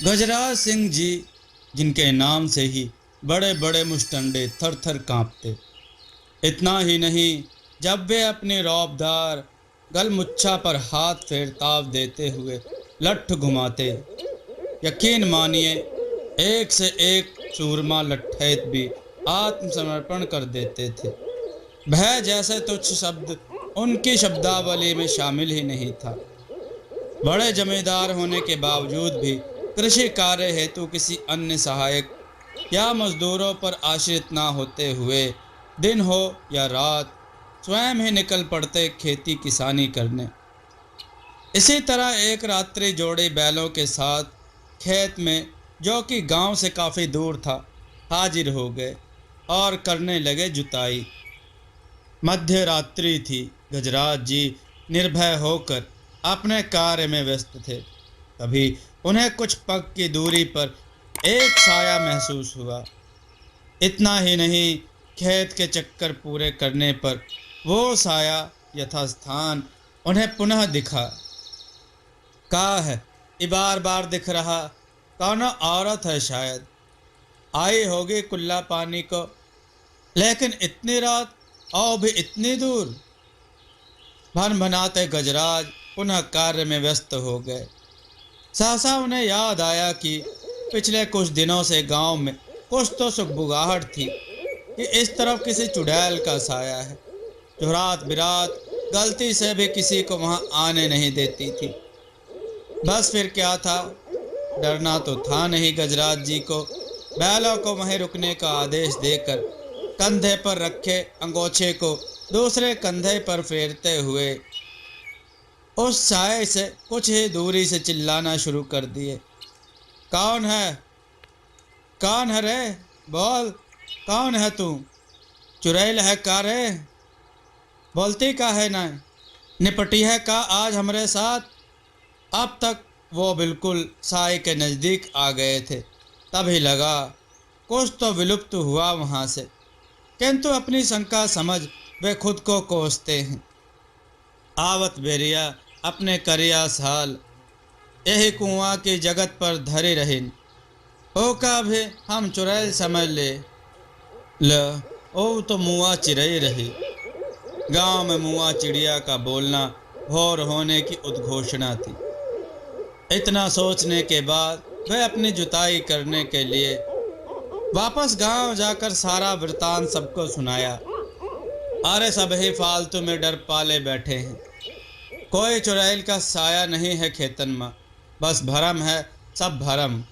गजराज सिंह जी, जिनके नाम से ही बड़े बड़े मुस्टंडे थर थर कांपते। इतना ही नहीं, जब वे अपनी रौबदार गलमुच्छा पर हाथ फेरताव देते हुए लठ घुमाते, यकीन मानिए एक से एक सूरमा लठैत भी आत्मसमर्पण कर देते थे। भय जैसे तुच्छ शब्द उनकी शब्दावली में शामिल ही नहीं था। बड़े जमींदार होने के बावजूद भी कृषि कार्य हेतु किसी अन्य सहायक या मजदूरों पर आश्रित ना होते हुए दिन हो या रात स्वयं ही निकल पड़ते खेती किसानी करने। इसी तरह एक रात्रि जोड़ी बैलों के साथ खेत में, जो कि गांव से काफ़ी दूर था, हाजिर हो गए और करने लगे जुताई। मध्य रात्रि थी। गजराज जी निर्भय होकर अपने कार्य में व्यस्त थे। तभी उन्हें कुछ पग की दूरी पर एक साया महसूस हुआ। इतना ही नहीं, खेत के चक्कर पूरे करने पर वो साया यथास्थान उन्हें पुनः दिखा। कहा है, ये बार बार दिख रहा, कौन औरत है शायद, आई होगी कुल्ला पानी को। लेकिन इतनी रात और भी इतनी दूर। भन भनाते गजराज पुनः कार्य में व्यस्त हो गए। सहसा उन्हें याद आया कि पिछले कुछ दिनों से गांव में कुछ तो सुगबुगाहट थी कि इस तरफ किसी चुड़ैल का साया है जो रात बिरात गलती से भी किसी को वहां आने नहीं देती थी। बस फिर क्या था, डरना तो था नहीं। गजराज जी को बैलों को वहीं रुकने का आदेश देकर कंधे पर रखे अंगोछे को दूसरे कंधे पर फेरते हुए उस साए से कुछ ही दूरी से चिल्लाना शुरू कर दिए। कौन है, कौन है रे, बोल, कौन है तू? चुड़ैल है का रे? बोलती का है ना, निपटी है का आज हमरे साथ? अब तक वो बिल्कुल साए के नज़दीक आ गए थे, तभी लगा कुछ तो विलुप्त हुआ वहाँ से, किंतु अपनी शंका समझ वे खुद को कोसते हैं। आवत बेरिया अपने करिया साल, यही कुआं की जगत पर धरी रहीन, ओ का भी हम चुड़ैल समझ ले। ल ओ तो मुआ चिड़ई रही। गांव में मुआ चिड़िया का बोलना भोर होने की उद्घोषणा थी। इतना सोचने के बाद वह अपनी जुताई करने के लिए वापस गांव जाकर सारा वृतांत सबको सुनाया। अरे सब ही फालतू में डर पाले बैठे हैं, कोई चुड़ैल का साया नहीं है खेतन में, बस भरम है, सब भरम।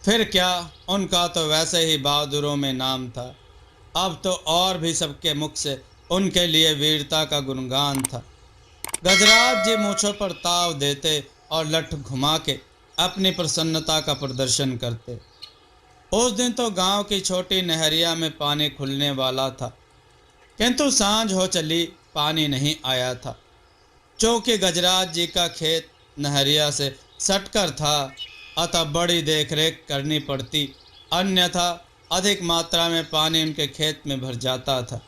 फिर क्या, उनका तो वैसे ही बहादुरों में नाम था, अब तो और भी सबके मुख से उनके लिए वीरता का गुणगान था। गजराज जी मूछों पर ताव देते और लठ घुमा के अपनी प्रसन्नता का प्रदर्शन करते। उस दिन तो गांव की छोटी नहरिया में पानी खुलने वाला था, किंतु सांझ हो चली, पानी नहीं आया था। चूंकि गजराज जी का खेत नहरिया से सटकर था, अतः बड़ी देखरेख करनी पड़ती, अन्यथा अधिक मात्रा में पानी उनके खेत में भर जाता था।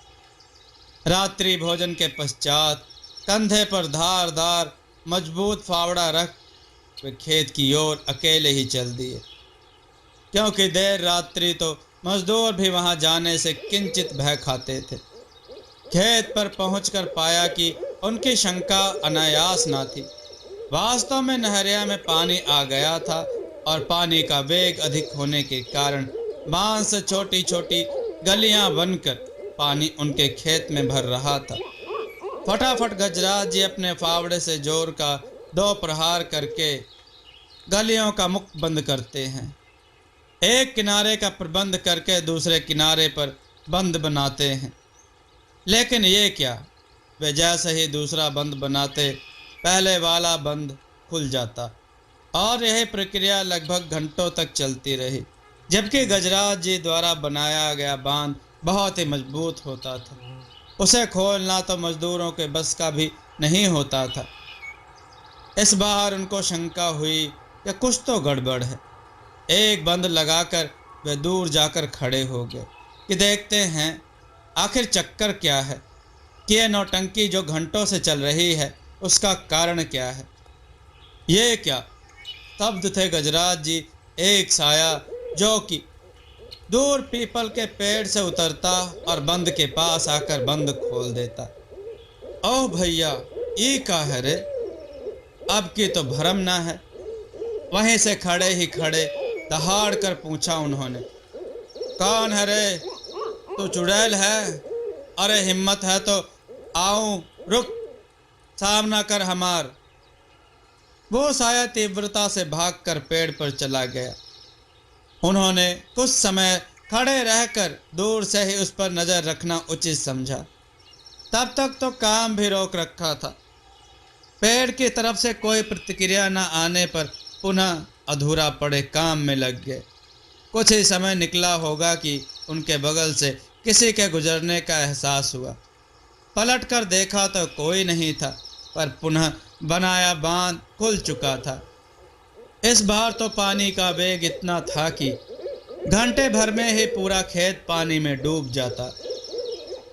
रात्रि भोजन के पश्चात कंधे पर धारदार मजबूत फावड़ा रख वे खेत की ओर अकेले ही चल दिए, क्योंकि देर रात्रि तो मजदूर भी वहां जाने से किंचित भय खाते थे। खेत पर पहुंचकर पाया कि उनकी शंका अनायास न थी। वास्तव में नहरिया में पानी आ गया था और पानी का वेग अधिक होने के कारण बांध से छोटी छोटी गलियां बनकर पानी उनके खेत में भर रहा था। फटाफट गजराज जी अपने फावड़े से जोर का दो प्रहार करके गलियों का मुख बंद करते हैं। एक किनारे का प्रबंध करके दूसरे किनारे पर बंद बनाते हैं। लेकिन ये क्या, वे जैसे ही दूसरा बंद बनाते, पहले वाला बंद खुल जाता और यह प्रक्रिया लगभग घंटों तक चलती रही, जबकि गजराज जी द्वारा बनाया गया बांध बहुत ही मजबूत होता था। उसे खोलना तो मजदूरों के बस का भी नहीं होता था। इस बार उनको शंका हुई कि कुछ तो गड़बड़ है। एक बंद लगाकर वे दूर जाकर खड़े हो गए कि देखते हैं आखिर चक्कर क्या है, कि यह नौटंकी जो घंटों से चल रही है उसका कारण क्या है। ये क्या, स्तब्ध थे गजराज जी। एक साया जो कि दूर पीपल के पेड़ से उतरता और बंद के पास आकर बंद खोल देता। ओह भैया, ये का है रे? अब की तो भरम ना है। वहीं से खड़े ही खड़े दहाड़ कर पूछा उन्होंने, कौन है रे? तू चुड़ैल है? अरे हिम्मत है तो आऊं, रुक, सामना कर हमार। वो साया तीव्रता से भागकर पेड़ पर चला गया। उन्होंने कुछ समय खड़े रहकर दूर से ही उस पर नजर रखना उचित समझा। तब तक तो काम भी रोक रखा था। पेड़ की तरफ से कोई प्रतिक्रिया न आने पर पुनः अधूरा पड़े काम में लग गए। कुछ ही समय निकला होगा कि उनके बगल से किसी के गुजरने का एहसास हुआ। पलट कर देखा तो कोई नहीं था, पर पुनः बनाया बांध खुल चुका था। इस बार तो पानी का वेग इतना था कि घंटे भर में ही पूरा खेत पानी में डूब जाता।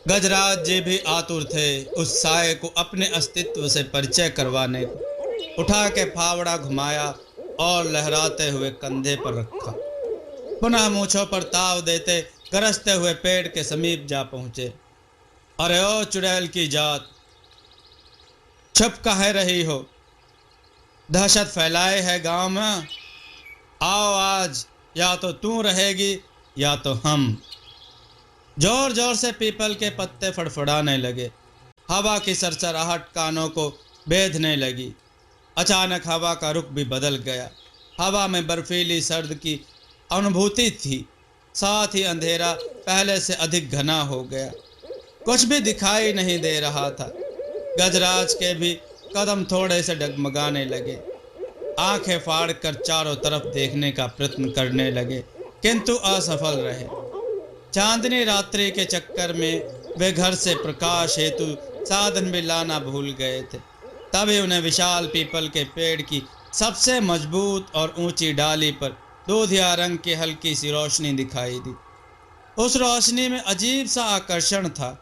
गजराज जी भी आतुर थे उस साये को अपने अस्तित्व से परिचय करवाने को। उठा के फावड़ा घुमाया और लहराते हुए कंधे पर रखा। पुनः मूंछों पर ताव देते गरजते हुए पेड़ के समीप जा पहुंचे। अरे ओ चुड़ैल की जात, छुप काहे रही हो? दहशत फैलाए है गांव में। आओ आज, या तो तू रहेगी या तो हम। जोर जोर से पीपल के पत्ते फड़फड़ाने लगे। हवा की सरसराहट कानों को बेधने लगी। अचानक हवा का रुख भी बदल गया। हवा में बर्फीली सर्द की अनुभूति थी। साथ ही अंधेरा पहले से अधिक घना हो गया। कुछ भी दिखाई नहीं दे रहा था। गजराज के भी कदम थोड़े से डगमगाने लगे। आंखें फाड़ कर चारों तरफ देखने का प्रयत्न करने लगे, किंतु असफल रहे। चांदनी रात्रि के चक्कर में वे घर से प्रकाश हेतु साधन भी लाना भूल गए थे। तभी उन्हें विशाल पीपल के पेड़ की सबसे मजबूत और ऊंची डाली पर दूधिया रंग की हल्की सी रोशनी दिखाई दी। उस रोशनी में अजीब सा आकर्षण था।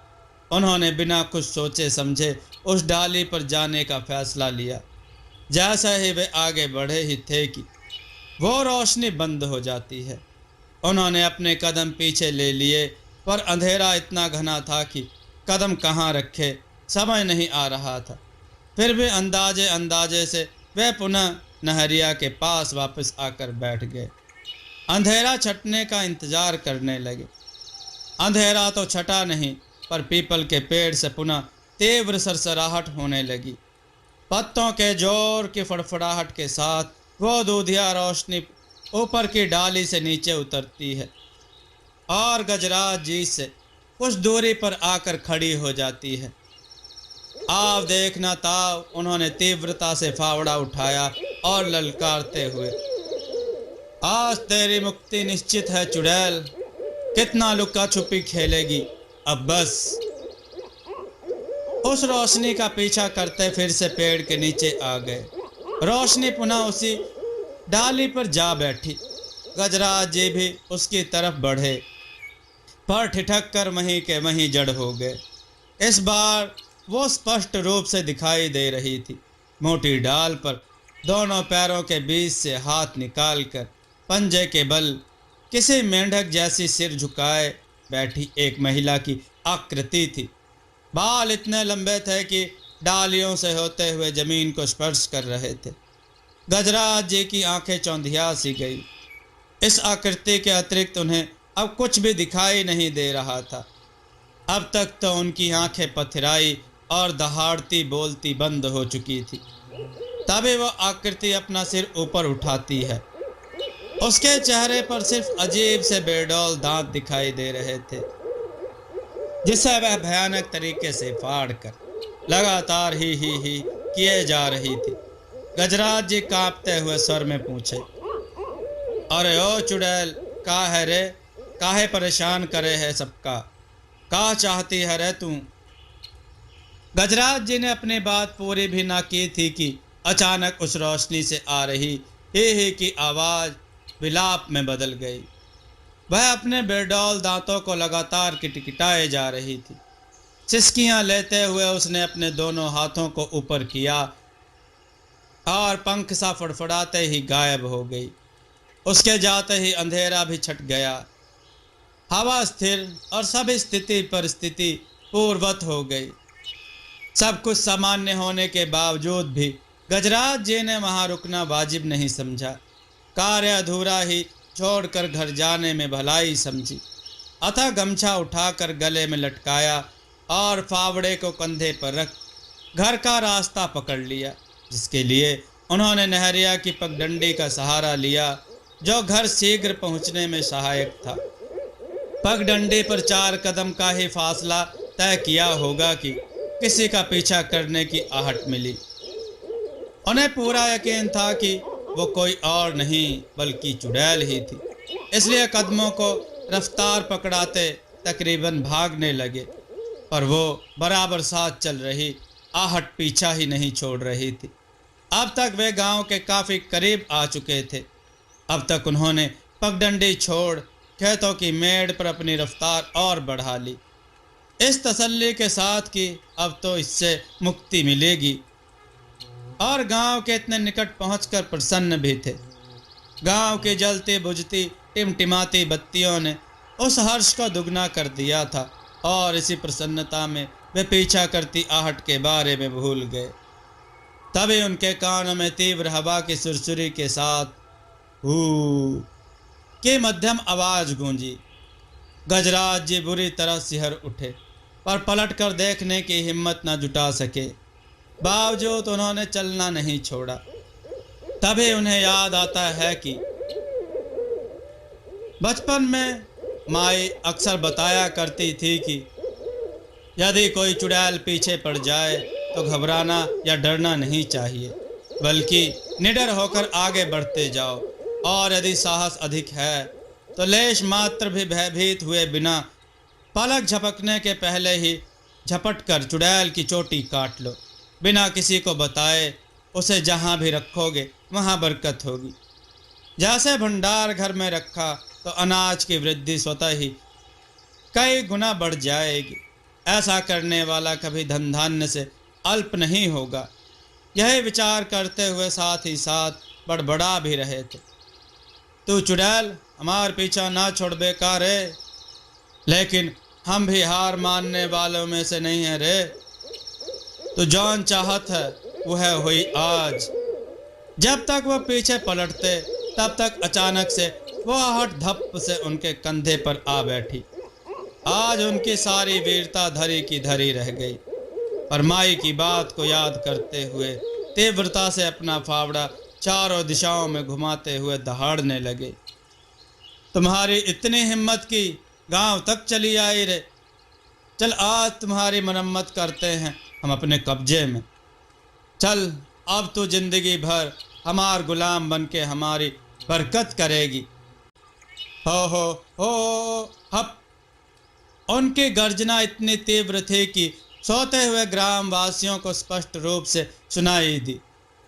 उन्होंने बिना कुछ सोचे समझे उस डाली पर जाने का फैसला लिया। जैसा ही वे आगे बढ़े ही थे कि वो रोशनी बंद हो जाती है। उन्होंने अपने कदम पीछे ले लिए, पर अंधेरा इतना घना था कि कदम कहाँ रखे समझ नहीं आ रहा था। फिर भी अंदाजे अंदाजे से वे पुनः नहरिया के पास वापस आकर बैठ गए। अंधेरा छटने का इंतजार करने लगे। अंधेरा तो छटा नहीं, पर पीपल के पेड़ से पुनः तीव्र सरसराहट होने लगी। पत्तों के जोर की फड़फड़ाहट के साथ वो दूधिया रोशनी ऊपर की डाली से नीचे उतरती है और गजराज जी से कुछ दूरी पर आकर खड़ी हो जाती है। आप देखना ताव, उन्होंने तीव्रता से फावड़ा उठाया और ललकारते हुए, आज तेरी मुक्ति निश्चित है चुड़ैल। कितना लुका छुपी खेलेगी अब बस। उस रोशनी का पीछा करते फिर से पेड़ के नीचे आ गए। रोशनी पुनः उसी डाली पर जा बैठी। गजराज जी भी उसकी तरफ बढ़े, पर ठिठक कर वहीं के वहीं जड़ हो गए। इस बार वो स्पष्ट रूप से दिखाई दे रही थी। मोटी डाल पर दोनों पैरों के बीच से हाथ निकालकर पंजे के बल किसी मेंढक जैसी सिर झुकाए बैठी एक महिला की आकृति थी। बाल इतने लंबे थे कि डालियों से होते हुए जमीन को स्पर्श कर रहे थे। गजराज जी की आंखें चौंधिया सी गई। इस आकृति के अतिरिक्त उन्हें अब कुछ भी दिखाई नहीं दे रहा था। अब तक तो उनकी आंखें पथराई और दहाड़ती बोलती बंद हो चुकी थी। तभी वह आकृति अपना सिर ऊपर उठाती है। उसके चेहरे पर सिर्फ अजीब से बेडौल दांत दिखाई दे रहे थे, जिसे वह भयानक तरीके से फाड़ कर लगातार ही किए जा रही थी। गजराज जी कांपते हुए स्वर में पूछे, अरे ओ चुड़ैल, का है रे? काहे परेशान करे है सबका? का चाहती है रे तू? गजराज जी ने अपनी बात पूरी भी ना की थी कि अचानक उस रोशनी से आ रही ही की आवाज विलाप में बदल गई। वह अपने बेडौल दांतों को लगातार किटकिटाए जा रही थी। सिसकियां लेते हुए उसने अपने दोनों हाथों को ऊपर किया और पंख सा फड़फड़ाते ही गायब हो गई। उसके जाते ही अंधेरा भी छट गया। हवा स्थिर और सब स्थिति परिस्थिति पूर्वत हो गई। सब कुछ सामान्य होने के बावजूद भी गजराज जी ने वहां रुकना वाजिब नहीं समझा। कार्य अधूरा ही छोड़कर घर जाने में भलाई समझी। अतः गमछा उठाकर गले में लटकाया और फावड़े को कंधे पर रख घर का रास्ता पकड़ लिया, जिसके लिए उन्होंने नहरिया की पगडंडी का सहारा लिया, जो घर शीघ्र पहुंचने में सहायक था। पगडंडी पर 4 कदम का ही फासला तय किया होगा कि किसी का पीछा करने की आहट मिली। उन्हें पूरा यकीन था कि वो कोई और नहीं बल्कि चुड़ैल ही थी, इसलिए कदमों को रफ्तार पकड़ाते तकरीबन भागने लगे, पर वो बराबर साथ चल रही आहट पीछा ही नहीं छोड़ रही थी। अब तक वे गांव के काफ़ी करीब आ चुके थे। अब तक उन्होंने पगडंडी छोड़ खेतों की मेड़ पर अपनी रफ्तार और बढ़ा ली, इस तसल्ली के साथ कि अब तो इससे मुक्ति मिलेगी, और गांव के इतने निकट पहुंचकर प्रसन्न भी थे। गांव की जलती बुझती टिमटिमाती बत्तियों ने उस हर्ष को दुगना कर दिया था, और इसी प्रसन्नता में वे पीछा करती आहट के बारे में भूल गए। तभी उनके कानों में तीव्र हवा की सुरसुरी के साथ हू की मध्यम आवाज गूंजी। गजराज जी बुरी तरह सिहर उठे, पर पलट कर देखने की हिम्मत न जुटा सके। बावजूद उन्होंने चलना नहीं छोड़ा। तभी उन्हें याद आता है कि बचपन में माई अक्सर बताया करती थी कि यदि कोई चुड़ैल पीछे पड़ जाए तो घबराना या डरना नहीं चाहिए, बल्कि निडर होकर आगे बढ़ते जाओ, और यदि साहस अधिक है तो लेश मात्र भी भयभीत हुए बिना पलक झपकने के पहले ही झपट कर चुड़ैल की चोटी काट लो। बिना किसी को बताए उसे जहाँ भी रखोगे वहाँ बरकत होगी। जैसे भंडार घर में रखा तो अनाज की वृद्धि स्वतः ही कई गुना बढ़ जाएगी। ऐसा करने वाला कभी धन धान्य से अल्प नहीं होगा। यही विचार करते हुए साथ ही साथ बड़बड़ा भी रहे थे। तू चुड़ैल हमार पीछा ना छोड़ बेकार है, लेकिन हम भी हार मानने वालों में से नहीं है रे। तो जौन चाहत है वह हुई आज। जब तक वह पीछे पलटते तब तक अचानक से वह आहट धप से उनके कंधे पर आ बैठी। आज उनकी सारी वीरता धरी की धरी रह गई। पर माई की बात को याद करते हुए तीव्रता से अपना फावड़ा चारों दिशाओं में घुमाते हुए दहाड़ने लगे। तुम्हारी इतनी हिम्मत की गांव तक चली आई रे। चल आज तुम्हारी मरम्मत करते हैं हम अपने कब्जे में। चल अब तो जिंदगी भर हमार गुलाम बन के हमारी बरकत करेगी। हो हो हप। उनकी गर्जना इतनी तीव्र थी कि सोते हुए ग्रामवासियों को स्पष्ट रूप से सुनाई दी।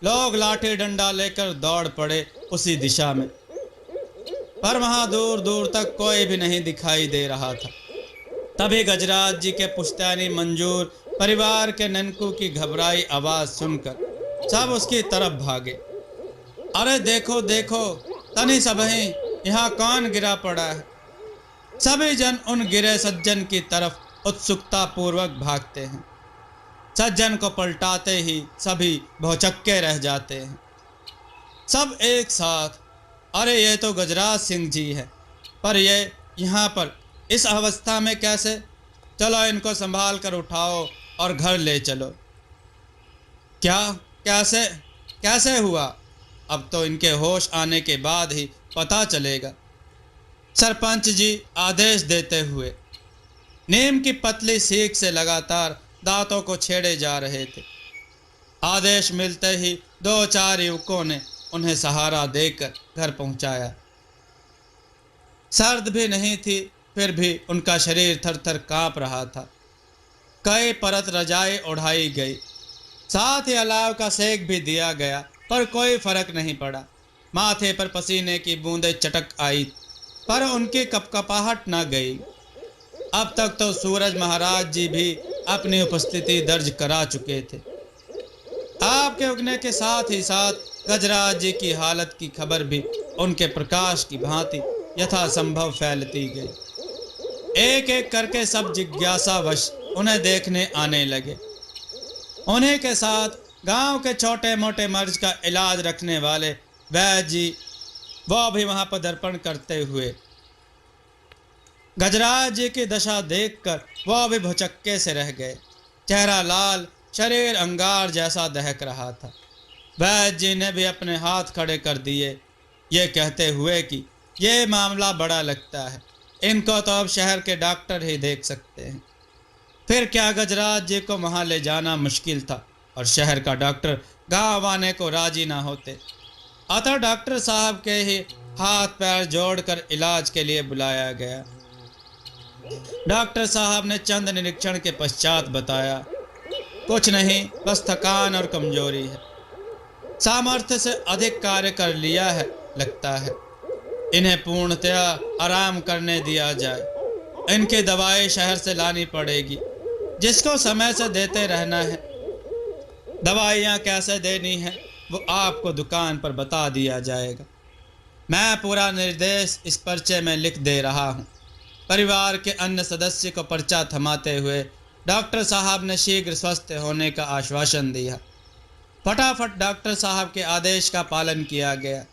लोग लाठी डंडा लेकर दौड़ पड़े उसी दिशा में, पर वहां दूर दूर तक कोई भी नहीं दिखाई दे रहा था। तभी गजराज जी के पुश्तैनी मंजूर परिवार के ननकू की घबराई आवाज सुनकर सब उसकी तरफ भागे। अरे देखो देखो, तनी सबही यहाँ कौन गिरा पड़ा है। सभी जन उन गिरे सज्जन की तरफ उत्सुकता पूर्वक भागते हैं। सज्जन को पलटाते ही सभी भौचक्के रह जाते हैं। सब एक साथ, अरे ये तो गजराज सिंह जी है, पर ये यहाँ पर इस अवस्था में कैसे? चलो इनको संभाल कर उठाओ और घर ले चलो। क्या? कैसे? कैसे हुआ? अब तो इनके होश आने के बाद ही पता चलेगा। सरपंच जी आदेश देते हुए नीम की पतली सीख से लगातार दांतों को छेड़े जा रहे थे। आदेश मिलते ही 2-4 युवकों ने उन्हें सहारा देकर घर पहुंचाया। सर्द भी नहीं थी, फिर भी उनका शरीर थर थर काँप रहा था। कई परत रजाई ओढ़ाई गई, साथ ही अलाव का सेक भी दिया गया, पर कोई फर्क नहीं पड़ा। माथे पर पसीने की बूंदें चटक आई, पर उनकी कपकपाहट न गई। अब तक तो सूरज महाराज जी भी अपनी उपस्थिति दर्ज करा चुके थे। अब सूरज के उगने के साथ ही साथ गजराज जी की हालत की खबर भी उनके प्रकाश की भांति यथासंभव फैलती गई। एक एक करके सब जिज्ञासावश उन्हें देखने आने लगे। उन्हीं के साथ गांव के छोटे मोटे मर्ज का इलाज रखने वाले वैद्य जी वो भी वहां पदार्पण करते हुए गजराज जी की दशा देखकर वह भी भुचक्के से रह गए। चेहरा लाल, शरीर अंगार जैसा दहक रहा था। वैद्य जी ने भी अपने हाथ खड़े कर दिए, ये कहते हुए कि ये मामला बड़ा लगता है, इनको तो अब शहर के डॉक्टर ही देख सकते हैं। फिर क्या गजराज जी को वहां ले जाना मुश्किल था और शहर का डॉक्टर गांव आने को राजी ना होते। अतः डॉक्टर साहब के ही हाथ पैर जोड़कर इलाज के लिए बुलाया गया। डॉक्टर साहब ने चंद निरीक्षण के पश्चात बताया, कुछ नहीं, बस थकान और कमजोरी है। सामर्थ्य से अधिक कार्य कर लिया है लगता है। इन्हें पूर्णतया आराम करने दिया जाए। इनकी दवाई शहर से लानी पड़ेगी, जिसको समय से देते रहना है। दवाइयाँ कैसे देनी है वो आपको दुकान पर बता दिया जाएगा। मैं पूरा निर्देश इस पर्चे में लिख दे रहा हूँ। परिवार के अन्य सदस्य को पर्चा थमाते हुए डॉक्टर साहब ने शीघ्र स्वस्थ होने का आश्वासन दिया। फटाफट डॉक्टर साहब के आदेश का पालन किया गया।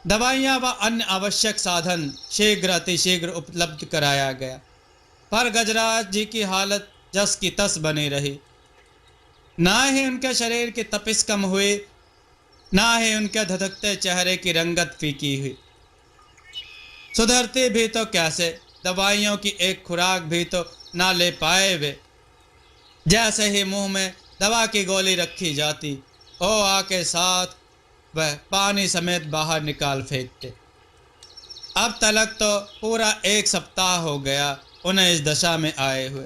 दवाइयाँ व अन्य आवश्यक साधन शीघ्र अतिशीघ्र उपलब्ध कराया गया। पर गजराज जी की हालत जस की तस बनी रही। ना ही उनके शरीर की तपिश कम हुई, ना ही उनके धधकते चेहरे की रंगत फीकी हुई। सुधरती भी तो कैसे, दवाइयों की एक खुराक भी तो ना ले पाए वे। जैसे ही मुंह में दवा की गोली रखी जाती, ओ आके साथ वह पानी समेत बाहर निकाल फेंकते। अब तलक तो पूरा एक सप्ताह हो गया उन्हें इस दशा में आए हुए।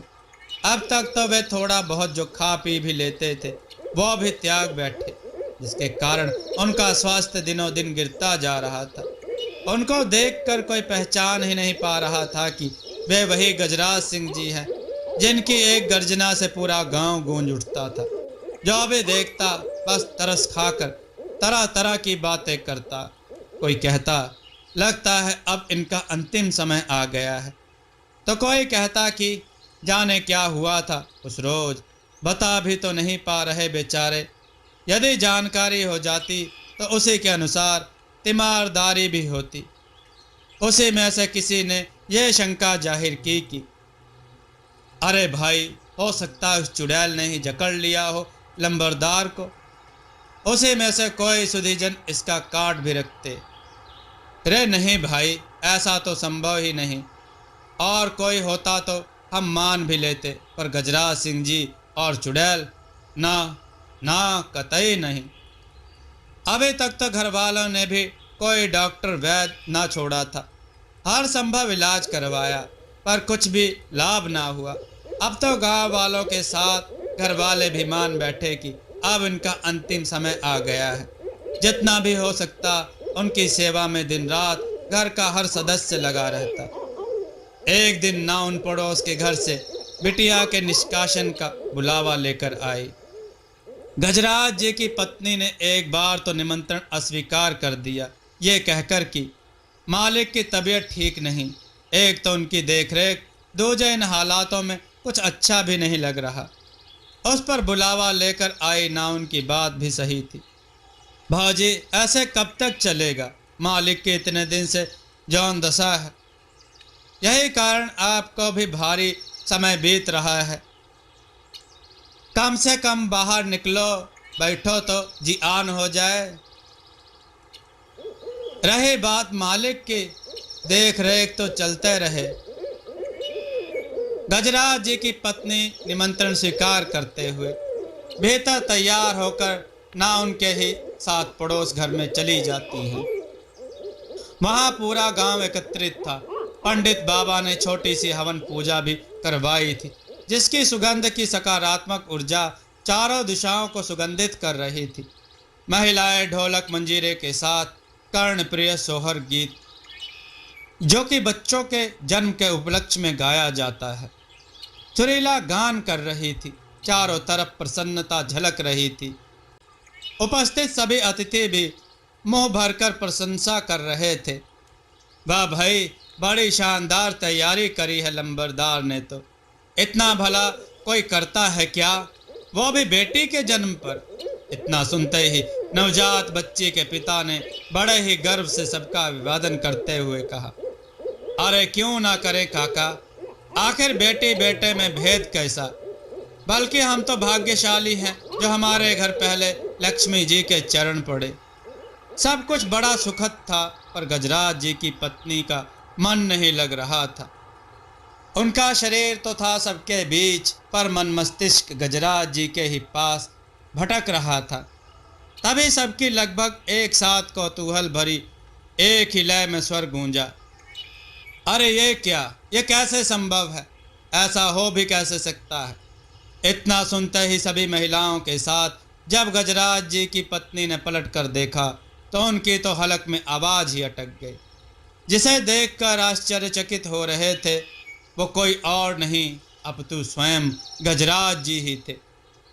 अब तक तो वे थोड़ा बहुत जो खा पी भी लेते थे वो भी त्याग बैठे, जिसके कारण उनका स्वास्थ्य दिनों दिन गिरता जा रहा था। उनको देखकर कोई पहचान ही नहीं पा रहा था कि वे वही गजराज सिंह जी हैं, जिनकी एक गर्जना से पूरा गांव गूंज उठता था। जो भी देखता बस तरस खाकर तरह तरह की बातें करता। कोई कहता, लगता है अब इनका अंतिम समय आ गया है, तो कोई कहता कि जाने क्या हुआ था उस रोज, बता भी तो नहीं पा रहे बेचारे। यदि जानकारी हो जाती तो उसी के अनुसार तीमारदारी भी होती। उसी में से किसी ने यह शंका जाहिर की कि अरे भाई, हो सकता है उस चुड़ैल ने ही जकड़ लिया हो लंबरदार को। उसी में से कोई सुधीजन इसका काट भी रखते। रे नहीं भाई, ऐसा तो संभव ही नहीं, और कोई होता तो हम मान भी लेते, पर गजराज सिंह जी और चुड़ैल, ना ना, कतई नहीं। अभी तक तो घर वालों ने भी कोई डॉक्टर वैद्य ना छोड़ा था। हर संभव इलाज करवाया, पर कुछ भी लाभ ना हुआ। अब तो गांव वालों के साथ घर वाले भी मान बैठे कि अब इनका अंतिम समय आ गया है। जितना भी हो सकता उनकी सेवा में दिन रात घर का हर सदस्य लगा रहता। एक दिन ना उन पड़ोस के घर से बिटिया के निष्कासन का बुलावा लेकर आई। गजराज जी की पत्नी ने एक बार तो निमंत्रण अस्वीकार कर दिया, ये कहकर कि मालिक की तबीयत ठीक नहीं, एक तो उनकी देखरेख, दूजे इन हालातों में कुछ अच्छा भी नहीं लग रहा। उस पर बुलावा लेकर आई ना उनकी बात भी सही थी। भाजी, ऐसे कब तक चलेगा? मालिक के इतने दिन से जौन दशा है, यही कारण आपको भी भारी समय बीत रहा है। कम से कम बाहर निकलो, बैठो तो जी आन हो जाए। रही बात मालिक की, देख रेख तो चलते रहे। गजराज जी की पत्नी निमंत्रण स्वीकार करते हुए भीतर तैयार होकर ना उनके ही साथ पड़ोस घर में चली जाती हैं। वहां पूरा गांव एकत्रित था। पंडित बाबा ने छोटी सी हवन पूजा भी करवाई थी, जिसकी सुगंध की सकारात्मक ऊर्जा चारों दिशाओं को सुगंधित कर रही थी। महिलाएं ढोलक मंजीरे के साथ कर्णप्रिय सोहर गीत, जो कि बच्चों के जन्म के उपलक्ष्य में गाया जाता है, सुरीला गान कर रही थी। चारों तरफ प्रसन्नता झलक रही थी। उपस्थित सभी अतिथि भी मुंह भरकर प्रशंसा कर रहे थे। वाह भाई, बड़ी शानदार तैयारी करी है लंबरदार ने तो। इतना भला कोई करता है क्या, वो भी बेटी के जन्म पर। इतना सुनते ही नवजात बच्ची के पिता ने बड़े ही गर्व से सबका अभिवादन करते हुए कहा, अरे क्यों ना करे काका, आखिर बेटी बेटे में भेद कैसा। बल्कि हम तो भाग्यशाली हैं जो हमारे घर पहले लक्ष्मी जी के चरण पड़े। सब कुछ बड़ा सुखद था, पर गजराज जी की पत्नी का मन नहीं लग रहा था। उनका शरीर तो था सबके बीच, पर मन मस्तिष्क गजराज जी के ही पास भटक रहा था। तभी सबकी लगभग एक साथ कौतूहल भरी एक ही लय में स्वर गूंजा, अरे ये क्या, ये कैसे संभव है, ऐसा हो भी कैसे सकता है। इतना सुनते ही सभी महिलाओं के साथ जब गजराज जी की पत्नी ने पलट कर देखा तो उनकी तो हलक में आवाज ही अटक गई। जिसे देखकर आश्चर्यचकित हो रहे थे वो कोई और नहीं अपितु स्वयं गजराज जी ही थे।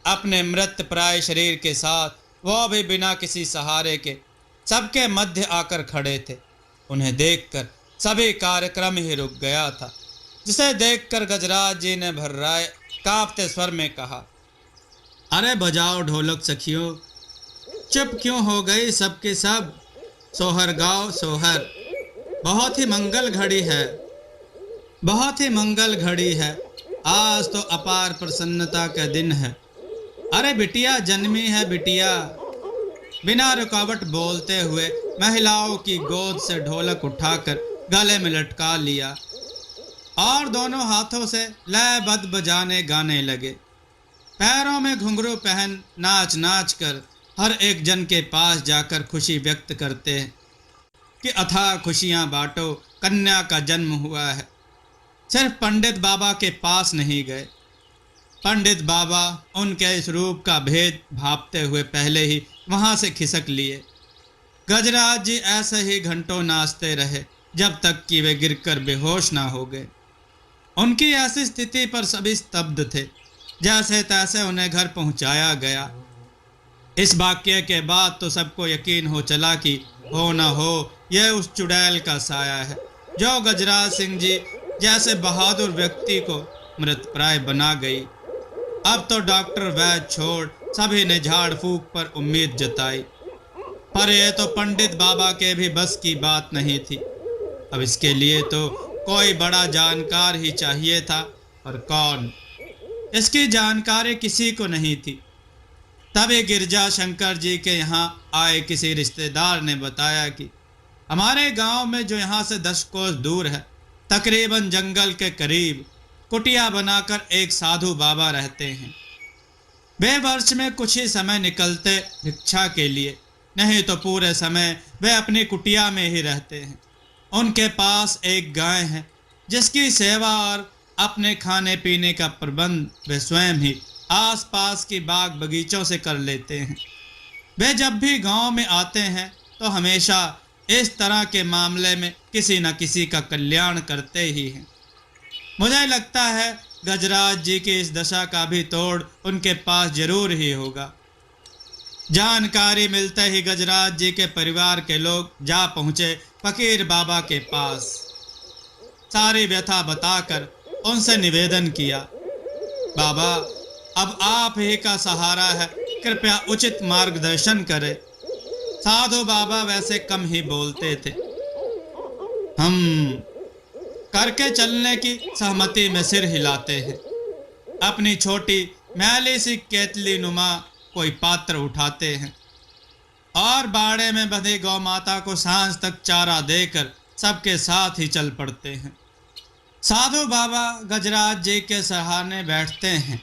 अपने मृत प्राय शरीर के साथ वो भी बिना किसी सहारे के सबके मध्य आकर खड़े थे। उन्हें देखकर सभी कार्यक्रम ही रुक गया था। जिसे देखकर गजराज जी ने भर्राए कांपते स्वर में कहा, अरे बजाओ ढोलक सखियों, चुप क्यों हो गई सबके सब, सोहर गाओ सोहर। बहुत ही मंगल घड़ी है, बहुत ही मंगल घड़ी है, आज तो अपार प्रसन्नता का दिन है। अरे बिटिया जन्मी है बिटिया। बिना रुकावट बोलते हुए महिलाओं की गोद से ढोलक उठाकर गले में लटका लिया और दोनों हाथों से लयबद्ध बजाने गाने लगे। पैरों में घुंघरू पहन नाच नाच कर हर एक जन के पास जाकर खुशी व्यक्त करते हैं कि अथाह खुशियां बांटो, कन्या का जन्म हुआ है। सिर्फ पंडित बाबा के पास नहीं गए। पंडित बाबा उनके इस रूप का भेद भांपते हुए पहले ही वहां से खिसक लिए। गजराज जी ऐसे ही घंटों नाचते रहे जब तक कि वे गिरकर बेहोश ना हो गए। उनकी ऐसी स्थिति पर सभी स्तब्ध थे, जैसे तैसे उन्हें घर पहुंचाया गया। इस वाक्य के बाद तो सबको यकीन हो चला कि हो न हो यह उस चुड़ैल का साया है जो गजराज सिंह जी जैसे बहादुर व्यक्ति को मृतप्राय बना गई। अब तो डॉक्टर वैद्य छोड़ सभी ने झाड़ फूक पर उम्मीद जताई, पर यह तो पंडित बाबा के भी बस की बात नहीं थी। अब इसके लिए तो कोई बड़ा जानकार ही चाहिए था, पर कौन। इसकी जानकारी किसी को नहीं थी। तभी गिरजा शंकर जी के यहाँ आए किसी रिश्तेदार ने बताया कि हमारे गांव में जो यहाँ से 10 कोस दूर है, तकरीबन जंगल के करीब कुटिया बनाकर एक साधु बाबा रहते हैं। वे वर्ष में कुछ ही समय निकलते भिक्षा के लिए, नहीं तो पूरे समय वे अपनी कुटिया में ही रहते हैं। उनके पास एक गाय है जिसकी सेवा और अपने खाने पीने का प्रबंध वे स्वयं ही आसपास की बाग बगीचों से कर लेते हैं। वे जब भी गांव में आते हैं तो हमेशा इस तरह के मामले में किसी न किसी का कल्याण करते ही हैं। मुझे लगता है गजराज जी की इस दशा का भी तोड़ उनके पास जरूर ही होगा। जानकारी मिलते ही गजराज जी के परिवार के लोग जा पहुंचे फकीर बाबा के पास। सारी व्यथा बताकर उनसे निवेदन किया, बाबा अब आप ही का सहारा है, कृपया उचित मार्गदर्शन करें। साधु बाबा वैसे कम ही बोलते थे। हम करके चलने की सहमति में सिर हिलाते हैं। अपनी छोटी मैली सी केतली नुमा कोई पात्र उठाते हैं और बाड़े में बंधी गौ माता को सांझ तक चारा देकर सबके साथ ही चल पड़ते हैं। साधु बाबा गजराज जी के सहारे बैठते हैं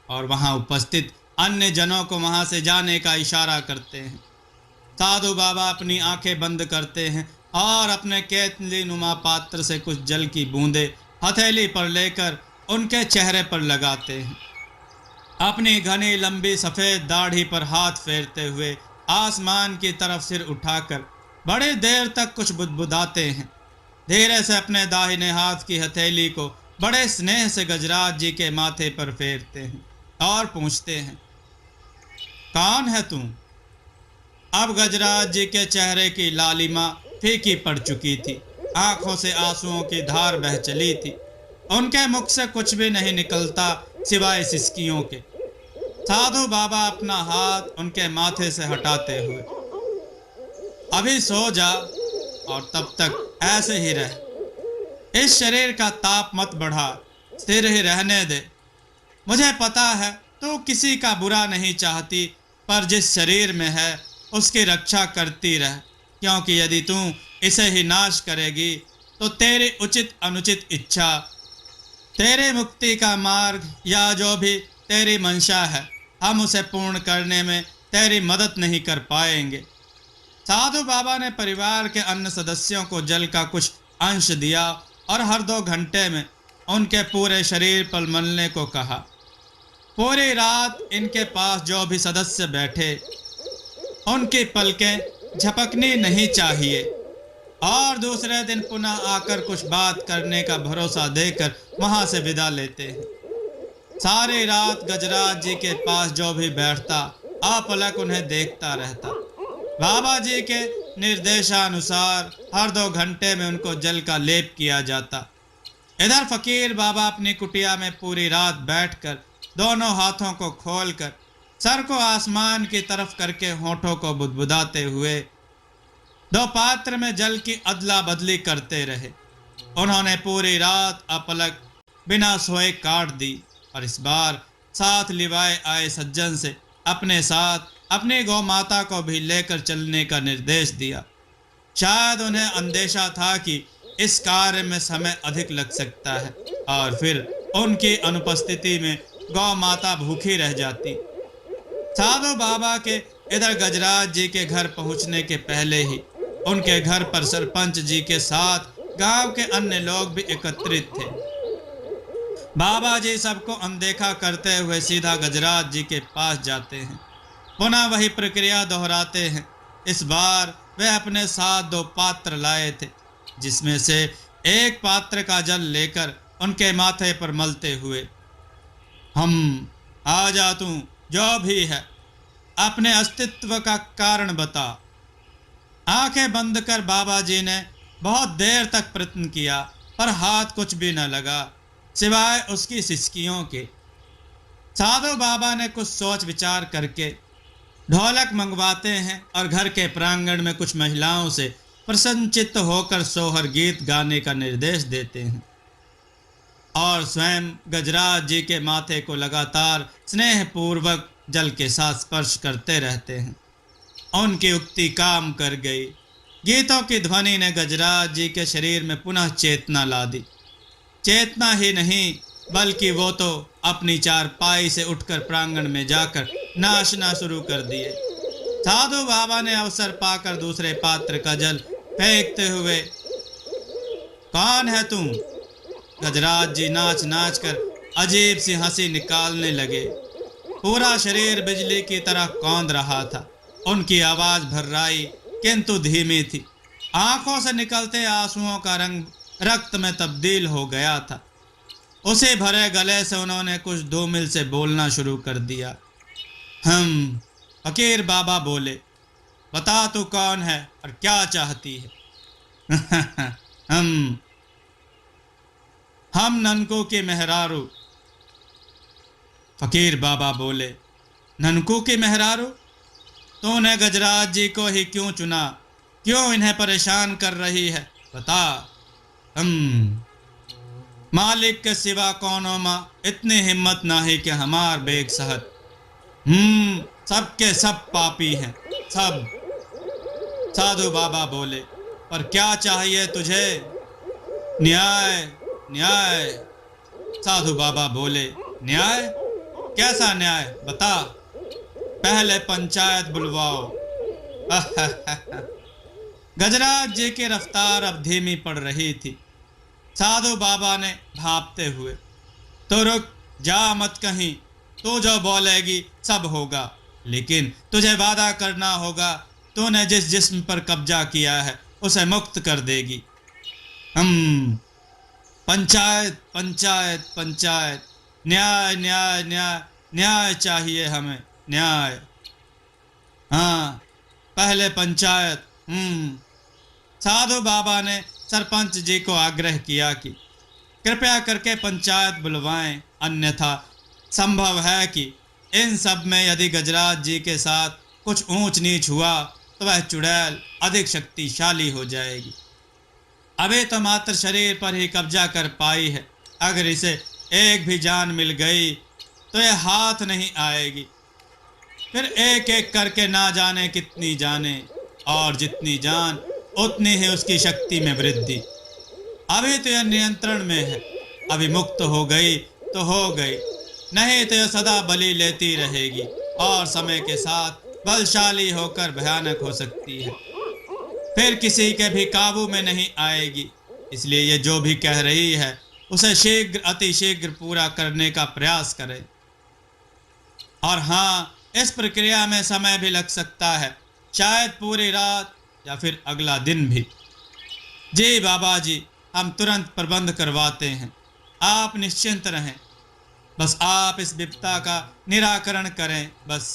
और वहां उपस्थित अन्य जनों को वहां से जाने का इशारा करते हैं। साधु बाबा अपनी आंखें बंद करते हैं और अपने केतली नुमा पात्र से कुछ जल की बूंदें हथेली पर लेकर उनके चेहरे पर लगाते हैं। अपनी घनी लंबी सफ़ेद दाढ़ी पर हाथ फेरते हुए आसमान की तरफ सिर उठाकर बड़ी देर तक कुछ बुदबुदाते हैं। धीरे से अपने दाहिने हाथ की हथेली को बड़े स्नेह से गजराज जी के माथे पर फेरते हैं और पूछते हैं, कौन है तू? अब गजराज जी के चेहरे की लालिमा फीकी पड़ चुकी थी, आंखों से आंसुओं की धार बह चली थी। उनके मुख से कुछ भी नहीं निकलता सिवाय सिसकियों के। साधु बाबा अपना हाथ उनके माथे से हटाते हुए, अभी सो जा और तब तक ऐसे ही रह। इस शरीर का ताप मत बढ़ा, स्थिर ही रहने दे। मुझे पता है तू किसी का बुरा नहीं चाहती, पर जिस शरीर में है उसकी रक्षा करती रह, क्योंकि यदि तू इसे ही नाश करेगी तो तेरी उचित अनुचित इच्छा, तेरे मुक्ति का मार्ग या जो भी तेरी मंशा है, हम उसे पूर्ण करने में तेरी मदद नहीं कर पाएंगे। साधु बाबा ने परिवार के अन्य सदस्यों को जल का कुछ अंश दिया और हर 2 घंटे में उनके पूरे शरीर पर मलने को कहा। पूरी रात इनके पास जो भी सदस्य बैठे, उनकी पलकें झपकनी नहीं चाहिए और दूसरे दिन पुनः आकर कुछ बात करने का भरोसा देकर वहां से विदा लेते हैं। सारी रात गजराज जी के पास जो भी बैठता, अपलक उन्हें देखता रहता। बाबा जी के निर्देशानुसार हर 2 घंटे में उनको जल का लेप किया जाता। इधर फकीर बाबा अपनी कुटिया में पूरी रात बैठकर दोनों हाथों को खोलकर सर को आसमान की तरफ करके होठों को बुदबुदाते हुए 2 पात्र में जल की अदला बदली करते रहे। उन्होंने पूरी रात अपलक बिना सोए काट दी और इस बार साथ लिवाए आए सज्जन से अपने साथ अपनी गौ माता को भी लेकर चलने का निर्देश दिया। शायद उन्हें अंदेशा था कि इस कार्य में समय अधिक लग सकता है और फिर उनकी अनुपस्थिति में गौ माता भूखी रह जाती। साधु बाबा के इधर गजराज जी के घर पहुंचने के पहले ही उनके घर पर सरपंच जी के साथ गांव के अन्य लोग भी एकत्रित थे। बाबा जी सबको अनदेखा करते हुए सीधा गजराज जी के पास जाते हैं, पुनः वही प्रक्रिया दोहराते हैं। इस बार वे अपने साथ 2 पात्र लाए थे, जिसमें से एक पात्र का जल लेकर उनके माथे पर मलते हुए, हम आ जा, तू जो भी है अपने अस्तित्व का कारण बता। आंखें बंद कर बाबा जी ने बहुत देर तक प्रयत्न किया, पर हाथ कुछ भी न लगा सिवाय उसकी सिसकियों के। साधु बाबा ने कुछ सोच विचार करके ढोलक मंगवाते हैं और घर के प्रांगण में कुछ महिलाओं से प्रसन्नचित्त होकर सोहर गीत गाने का निर्देश देते हैं और स्वयं गजराज जी के माथे को लगातार स्नेह पूर्वक जल के साथ स्पर्श करते रहते हैं। उनकी उक्ति काम कर गई। गीतों की ध्वनि ने गजराज जी के शरीर में पुनः चेतना ला दी। चेतना ही नहीं, बल्कि वो तो अपनी चारपाई से उठकर प्रांगण में जाकर नाचना शुरू कर दिए। साधु बाबा ने अवसर पाकर दूसरे पात्र का जल फेंकते हुए, कौन है तुम? गजराज जी नाच नाच कर अजीब सी हंसी निकालने लगे। पूरा शरीर बिजली की तरह कौंध रहा था। उनकी आवाज भर्राई किंतु धीमी थी। आंखों से निकलते आंसुओं का रंग रक्त में तब्दील हो गया था। उसे भरे गले से उन्होंने कुछ धूमिल से बोलना शुरू कर दिया। हम फकीर बाबा बोले, बता तू कौन है और क्या चाहती है? हम ननकों के मेहरारू। फकीर बाबा बोले, ननकों के मेहरारू? तूने गजराज जी को ही क्यों चुना? क्यों इन्हें परेशान कर रही है? बता। मालिक के सिवा कौनों माँ इतनी हिम्मत नहीं कि हमार बेग सहत। सबके सब पापी हैं, सब। साधु बाबा बोले, पर क्या चाहिए तुझे? न्याय, न्याय। साधु बाबा बोले, न्याय? कैसा न्याय? बता। पहले पंचायत बुलवाओ। गजराज जी की रफ्तार अब धीमी पड़ रही थी। साधु बाबा ने भापते हुए, तो रुक जा, मत कहीं। तू जो बोलेगी सब होगा, लेकिन तुझे वादा करना होगा तूने जिस जिस्म पर कब्जा किया है उसे मुक्त कर देगी। हम पंचायत, पंचायत, पंचायत। न्याय, न्याय, न्याय, न्याय चाहिए हमें, न्याय। हाँ, पहले पंचायत। साधु बाबा ने सरपंच जी को आग्रह किया कि कृपया करके पंचायत बुलवाएं, अन्यथा संभव है कि इन सब में यदि गजराज जी के साथ कुछ ऊंच नीच हुआ तो वह चुड़ैल अधिक शक्तिशाली हो जाएगी। अभी तो मात्र शरीर पर ही कब्जा कर पाई है, अगर इसे एक भी जान मिल गई तो यह हाथ नहीं आएगी। फिर एक एक करके ना जाने कितनी जाने, और जितनी जान उतनी ही उसकी शक्ति में वृद्धि। अभी तो यह नियंत्रण में है, अभी मुक्त हो गई तो हो गई, नहीं तो यह सदा बलि लेती रहेगी और समय के साथ बलशाली होकर भयानक हो सकती है, फिर किसी के भी काबू में नहीं आएगी। इसलिए ये जो भी कह रही है उसे शीघ्र अति शीघ्र पूरा करने का प्रयास करें। और हाँ, इस प्रक्रिया में समय भी लग सकता है, शायद पूरी रात या फिर अगला दिन भी। जी बाबा जी, हम तुरंत प्रबंध करवाते हैं, आप निश्चिंत रहें, बस आप इस विपदा का निराकरण करें बस।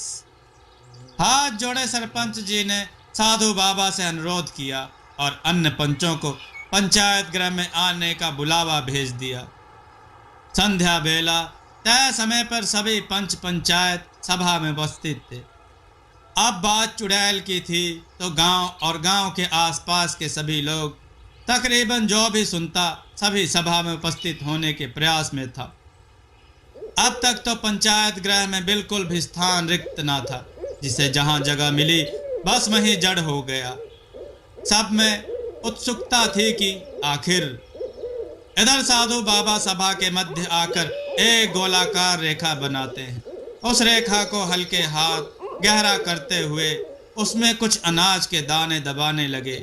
हाथ जोड़े सरपंच जी ने साधु बाबा से अनुरोध किया और अन्य पंचों को पंचायत गृह में आने का बुलावा भेज दिया। संध्या बेला तय समय पर सभी पंच पंचायत सभा में उपस्थित थे। अब बात चुड़ैल की थी तो गांव और गांव के आसपास के सभी लोग, तकरीबन जो भी सुनता, सभी सभा में उपस्थित होने के प्रयास में था। अब तक तो पंचायत गृह में बिल्कुल भी स्थान रिक्त ना था, जिसे जहां जगह मिली बस वहीं जड़ हो गया। सब में उत्सुकता थी कि आखिर। इधर साधु बाबा सभा के मध्य आकर एक गोलाकार रेखा बनाते हैं। उस रेखा को हल्के हाथ गहरा करते हुए उसमें कुछ अनाज के दाने दबाने लगे।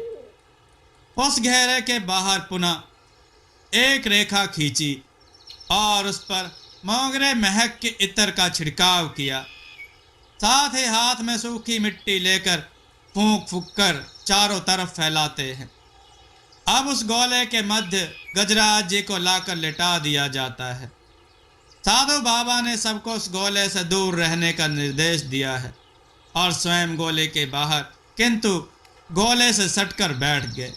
उस घेरे के बाहर पुनः एक रेखा खींची और उस पर मोगरे महक के इत्र का छिड़काव किया। साथ ही हाथ में सूखी मिट्टी लेकर फूंक फूंक कर चारों तरफ फैलाते हैं। अब उस गोले के मध्य गजराज जी को लाकर लेटा दिया जाता है। साधु बाबा ने सबको उस गोले से दूर रहने का निर्देश दिया है और स्वयं गोले के बाहर, किंतु गोले से सटकर बैठ गए।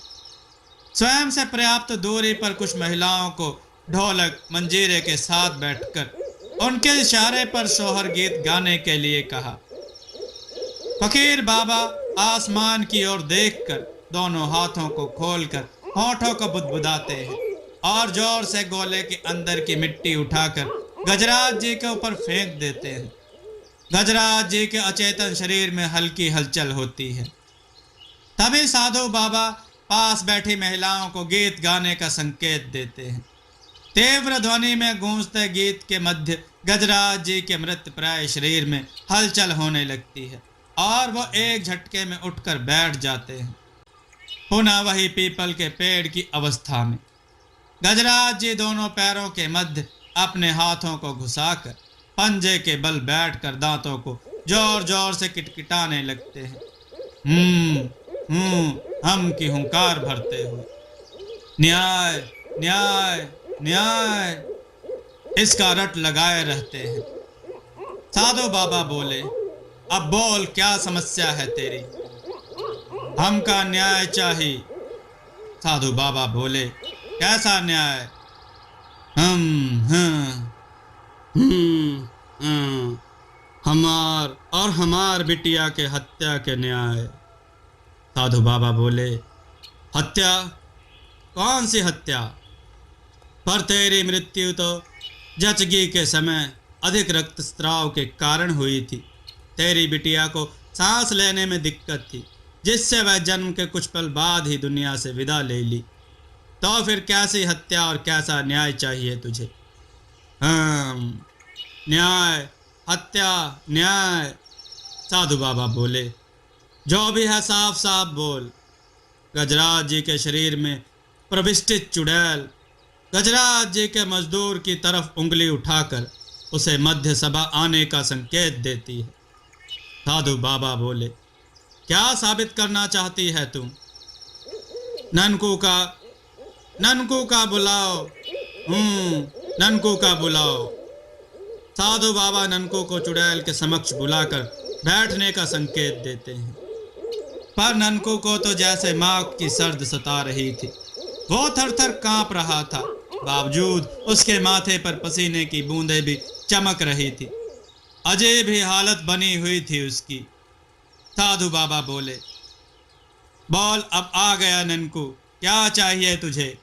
स्वयं से पर्याप्त दूरी पर कुछ महिलाओं को ढोलक मंजीरे के साथ बैठकर उनके इशारे पर सोहर गीत गाने के लिए कहा। फकीर बाबा आसमान की ओर देखकर दोनों हाथों को खोलकर होठों को बुदबुदाते हैं और जोर से गोले के अंदर की मिट्टी उठाकर गजराज जी के ऊपर फेंक देते हैं। गजराज जी के अचेतन शरीर में हल्की हलचल होती है। तभी साधु बाबा पास बैठी महिलाओं को गीत गाने का संकेत देते हैं। तीव्र ध्वनि में गूंजते गीत के मध्य गजराज जी के मृत प्राय शरीर में हलचल होने लगती है और वो एक झटके में उठकर बैठ जाते हैं, पुनः वही पीपल के पेड़ की अवस्था में। गजराज जी दोनों पैरों के मध्य अपने हाथों को घुसाकर पंजे के बल बैठकर दांतों को जोर जोर से किटकिटाने लगते हैं। हम की हुंकार भरते हुए, न्याय न्याय न्याय, इसका रट लगाए रहते हैं। साधु बाबा बोले, अब बोल क्या समस्या है तेरी? हमका न्याय चाहिए। साधु बाबा बोले, कैसा न्याय? हमार और हमार बिटिया के हत्या के न्याय। साधु बाबा बोले, हत्या? कौन सी हत्या? पर तेरी मृत्यु तो जचगी के समय अधिक रक्तस्राव के कारण हुई थी। तेरी बिटिया को सांस लेने में दिक्कत थी, जिससे वह जन्म के कुछ पल बाद ही दुनिया से विदा ले ली। तो फिर कैसी हत्या और कैसा न्याय चाहिए तुझे? न्याय, हत्या, न्याय। साधु बाबा बोले, जो भी है साफ साफ बोल। गजराज जी के शरीर में प्रविष्टित चुड़ैल गजराज जी के मजदूर की तरफ उंगली उठाकर उसे मध्य सभा आने का संकेत देती है। साधु बाबा बोले, क्या साबित करना चाहती है तुम? ननकू का बुलाओ। ननकू का बुलाओ। साधु बाबा ननकू को चुड़ैल के समक्ष बुलाकर बैठने का संकेत देते हैं। पर ननकू को तो जैसे माँ की सर्द सता रही थी। वो थर थर कांप रहा था, बावजूद उसके माथे पर पसीने की बूंदें भी चमक रही थी। अजय भी हालत बनी हुई थी उसकी। साधु बाबा बोले, बोल अब आ गया ननकू, क्या चाहिए तुझे?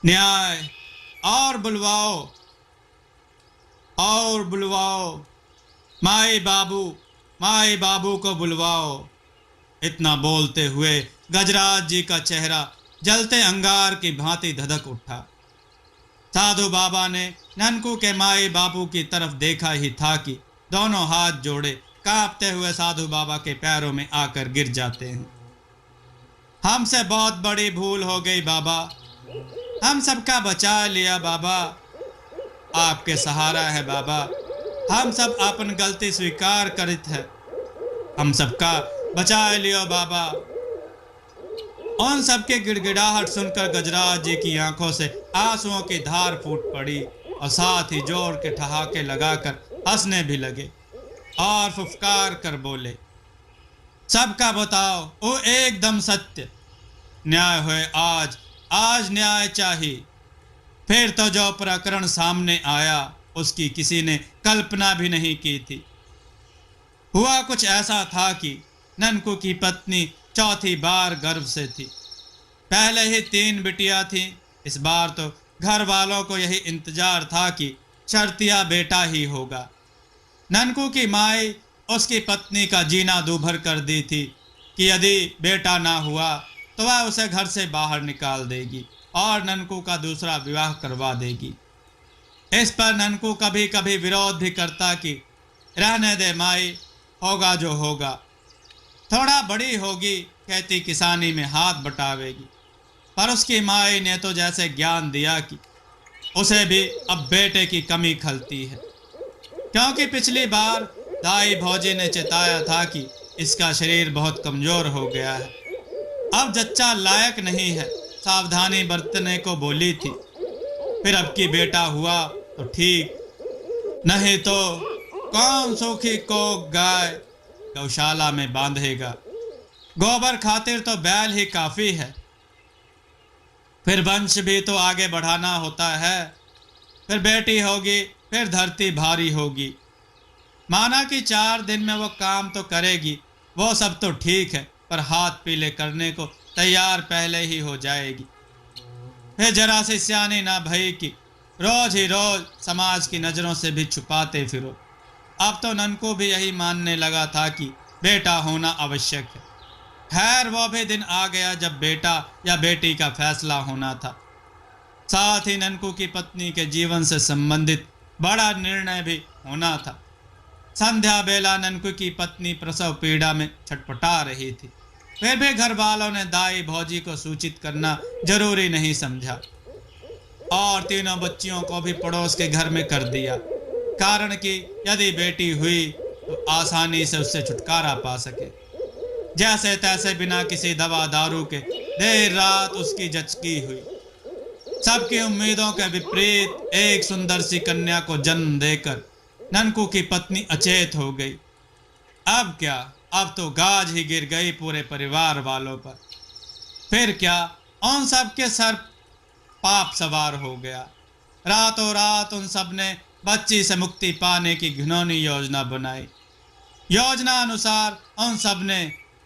न्याय, और बुलवाओ, और बुलवाओ, माए बाबू, माए बाबू को बुलवाओ। इतना बोलते हुए गजराज जी का चेहरा जलते अंगार की भांति धधक उठा। साधु बाबा ने ननकू के माए बाबू की तरफ देखा ही था कि दोनों हाथ जोड़े कांपते हुए साधु बाबा के पैरों में आकर गिर जाते हैं। हमसे बहुत बड़ी भूल हो गई बाबा, हम सबका बचा लिया बाबा, आपके सहारा है बाबा, हम सब अपन गलती स्वीकार करित है, हम सबका बचा लियो बाबा। उन सबके गिड़गिड़ाहट सुनकर गजराज जी की आंखों से आंसुओं की धार फूट पड़ी और साथ ही जोर के ठहाके लगाकर हंसने भी लगे और फुफकार कर बोले, सबका बताओ वो एकदम सत्य, न्याय हुए आज, आज न्याय चाहिए। फिर तो जो प्रकरण सामने आया उसकी किसी ने कल्पना भी नहीं की थी। हुआ कुछ ऐसा था कि ननकू की पत्नी चौथी बार गर्भ से थी। पहले ही 3 बिटिया थी, इस बार तो घर वालों को यही इंतजार था कि शर्तिया बेटा ही होगा। ननकू की माई उसकी पत्नी का जीना दूभर कर दी थी कि यदि बेटा ना हुआ तो वह उसे घर से बाहर निकाल देगी और ननकू का दूसरा विवाह करवा देगी। इस पर ननकू कभी कभी विरोध भी करता कि रहने दे माई, होगा जो होगा, थोड़ा बड़ी होगी खेती किसानी में हाथ बटावेगी। पर उसकी माई ने तो जैसे ज्ञान दिया कि उसे भी अब बेटे की कमी खलती है, क्योंकि पिछली बार दाई भौजी ने चेताया था कि इसका शरीर बहुत कमजोर हो गया है, अब जच्चा लायक नहीं है, सावधानी बरतने को बोली थी। फिर अब की बेटा हुआ तो ठीक, नहीं तो कौन सूखी को गाय गौशाला में बांधेगा, गोबर खातिर तो बैल ही काफी है। फिर वंश भी तो आगे बढ़ाना होता है, फिर बेटी होगी, फिर धरती भारी होगी। माना कि 4 दिन में वो काम तो करेगी, वो सब तो ठीक है, पर हाथ पीले करने को तैयार पहले ही हो जाएगी। फिर जरा सी सियानी ना भई कि रोज ही रोज समाज की नजरों से भी छुपाते फिरो। अब तो ननको भी यही मानने लगा था कि बेटा होना आवश्यक है। खैर वो भी दिन आ गया जब बेटा या बेटी का फैसला होना था। साथ ही ननको की पत्नी के जीवन से संबंधित बड़ा निर्णय भी होना था। संध्या बेला ननको की पत्नी प्रसव पीड़ा में छटपटा रही थी। फिर भी घर वालों ने दाई भौजी को सूचित करना जरूरी नहीं समझा और तीनों बच्चियों को भी पड़ोस के घर में कर दिया, कारण कि यदि बेटी हुई तो आसानी से उससे छुटकारा पा सके। जैसे तैसे बिना किसी दवा दारू के देर रात उसकी जचकी हुई। सबकी उम्मीदों के विपरीत एक सुंदर सी कन्या को जन्म देकर ननकू की पत्नी अचेत हो गई। अब क्या, अब तो गाज ही गिर गई पूरे परिवार वालों पर। फिर क्या, उन सब के सर पाप सवार हो गया। रातों रात उन सब ने बच्ची से मुक्ति पाने की घिनौनी योजना बनाई। योजना अनुसार उन सब ने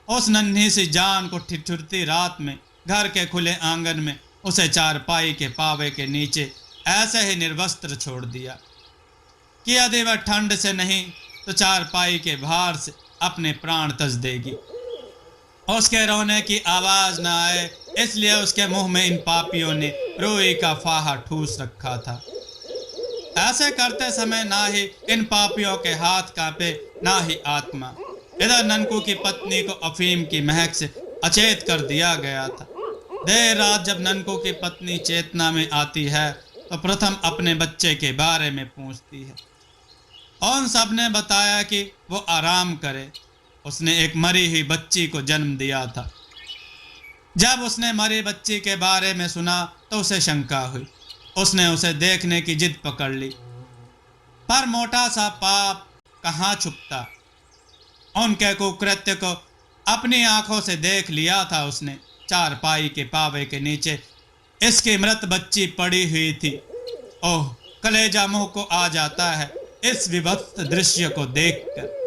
उस नन्ही सी जान को ठिठुरती रात में घर के खुले आंगन में उसे चारपाई के पावे के नीचे ऐसे ही निर्वस्त्र छोड़ दिया कि यदि वह ठंड से नहीं तो चारपाई के भार से अपने प्राण तज देगी। उसके रोने की आवाज ना आए इसलिए उसके मुंह में इन पापियों ने रोई का फाहा ठूस रखा था। ऐसे करते समय ना ही इन पापियों के हाथ कांपे ना ही आत्मा। इधर ननकू की पत्नी को अफीम की महक से अचेत कर दिया गया था। देर रात जब ननकू की पत्नी चेतना में आती है तो प्रथम अपने बच्चे के बारे में पूछती है। उन सब ने बताया कि वो आराम करे, उसने एक मरी हुई बच्ची को जन्म दिया था। जब उसने मरी बच्ची के बारे में सुना तो उसे शंका हुई। उसने उसे देखने की जिद पकड़ ली, पर मोटा सा पाप कहाँ छुपता। उनके कुकृत्य को अपनी आंखों से देख लिया था उसने। चारपाई के पावे के नीचे इसकी मृत बच्ची पड़ी हुई थी। ओह, कलेजा मुंह को आ जाता है इस विभत्स दृश्य को देखकर।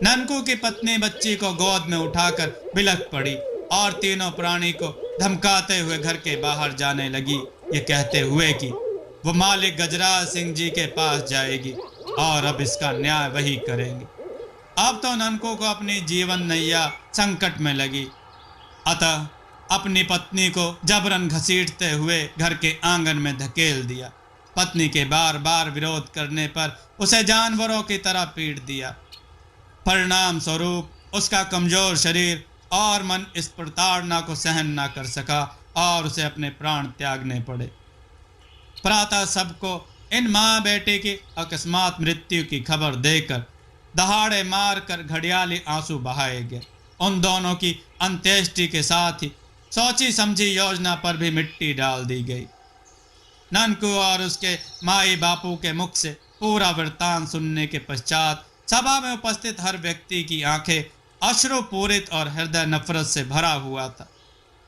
ननकू की पत्नी बच्ची को गोद में उठाकर बिलख पड़ी और तीनों प्राणी को धमकाते हुए घर के बाहर जाने लगी, ये कहते हुए कि वो मालिक गजराज सिंह जी के पास जाएगी और अब इसका न्याय वही करेंगे। अब तो ननकू को अपनी जीवन नैया संकट में लगी, अतः अपनी पत्नी को जबरन घसीटते हुए घर के आंगन में धकेल दिया। पत्नी के बार बार विरोध करने पर उसे जानवरों की तरह पीट दिया। परिणाम स्वरूप उसका कमजोर शरीर और मन इस प्रताड़ना को सहन न कर सका और उसे अपने प्राण त्यागने पड़े। प्रातः सबको इन माँ बेटे की अकस्मात मृत्यु की खबर देकर दहाड़े मारकर घड़ियाली आंसू बहाए गए। उन दोनों की अंत्येष्टि के साथ ही सोची समझी योजना पर भी मिट्टी डाल दी गई। ननकू और उसके माई बापू के मुख से पूरा वृत्तांत सुनने के पश्चात सभा में उपस्थित हर व्यक्ति की आंखें अश्रुपूरित और हृदय नफरत से भरा हुआ था।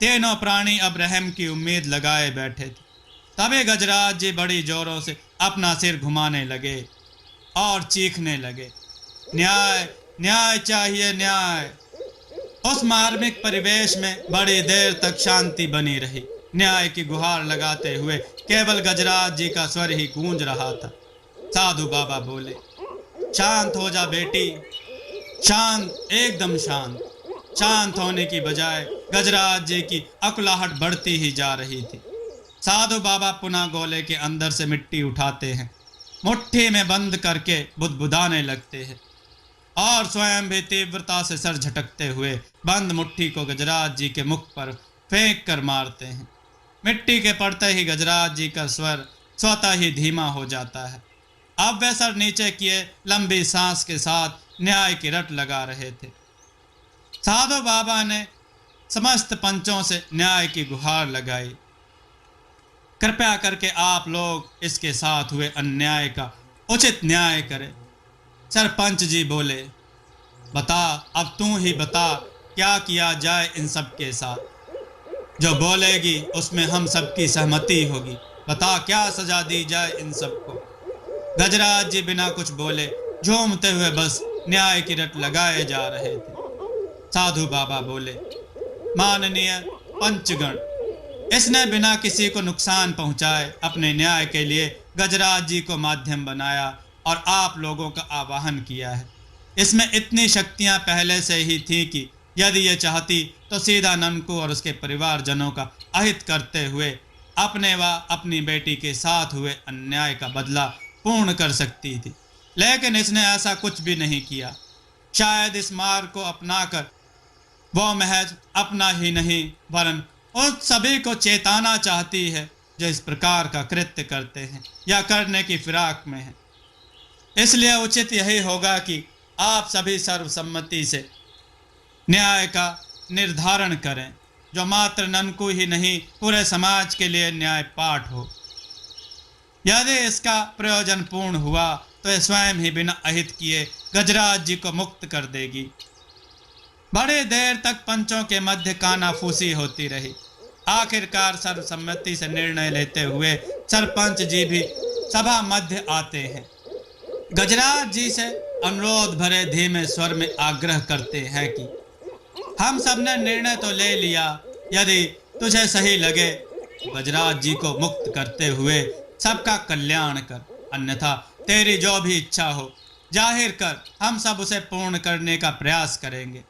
तीनों प्राणी अब रहम की उम्मीद लगाए बैठे थे। तभी गजराज जी बड़ी जोरों से अपना सिर घुमाने लगे और चीखने लगे, न्याय न्याय चाहिए न्याय। उस मार्मिक परिवेश में बड़ी देर तक शांति बनी रही। न्याय की गुहार लगाते हुए केवल गजराज जी का स्वर ही गूंज रहा था। साधु बाबा बोले, शांत हो जा बेटी, शांत, एकदम शांत। शांत होने की बजाय गजराज जी की अकुलाहट बढ़ती ही जा रही थी। साधु बाबा पुनः गोले के अंदर से मिट्टी उठाते हैं, मुट्ठी में बंद करके बुदबुदाने लगते हैं और स्वयं भी तीव्रता से सर झटकते हुए बंद मुट्ठी को गजराज जी के मुख पर फेंक कर मारते हैं। मिट्टी के पड़ते ही गजराज जी का स्वर स्वतः ही धीमा हो जाता है। अब वे सर नीचे किए लंबी सांस के साथ न्याय की रट लगा रहे थे। साधु बाबा ने समस्त पंचों से न्याय की गुहार लगाई, कृपया करके आप लोग इसके साथ हुए अन्याय का उचित न्याय करें। सरपंच जी बोले, बता, अब तू ही बता क्या किया जाए इन सब के साथ। जो बोलेगी उसमें हम सबकी सहमति होगी। बता क्या सजा दी जाए इन सबको। गजराज जी बिना कुछ बोले झूमते हुए बस न्याय की रट लगाए जा रहे थे। साधु बाबा बोले, माननीय पंचगण, इसने बिना किसी को नुकसान पहुंचाए अपने न्याय के लिए गजराज जी को माध्यम बनाया और आप लोगों का आवाहन किया है। इसमें इतनी शक्तियां पहले से ही थी कि यदि ये चाहती तो सीधा ननकू और उसके परिवारजनों का अहित करते हुए अपने व अपनी बेटी के साथ हुए अन्याय का बदला पूर्ण कर सकती थी, लेकिन इसने ऐसा कुछ भी नहीं किया। शायद इस मार्ग को अपनाकर वो महज अपना ही नहीं वरन उन सभी को चेताना चाहती है जो इस प्रकार का कृत्य करते हैं या करने की फिराक में है। इसलिए उचित यही होगा कि आप सभी सर्वसम्मति से न्याय का निर्धारण करें, जो मात्र ननकू ही नहीं पूरे समाज के लिए न्याय पाठ हो। यदि इसका प्रयोजन पूर्ण हुआ तो यह स्वयं ही बिना अहित किए गजराज जी को मुक्त कर देगी। बड़ी देर तक पंचों के मध्य कानाफूसी होती रही। आखिरकार सर्वसम्मति से निर्णय लेते हुए सरपंच जी भी सभा मध्य आते हैं। गजराज जी से अनुरोध भरे धीमे स्वर में आग्रह करते हैं कि हम सब ने निर्णय तो ले लिया, यदि तुझे सही लगे गजराज जी को मुक्त करते हुए सबका कल्याण कर, अन्यथा तेरी जो भी इच्छा हो जाहिर कर, हम सब उसे पूर्ण करने का प्रयास करेंगे।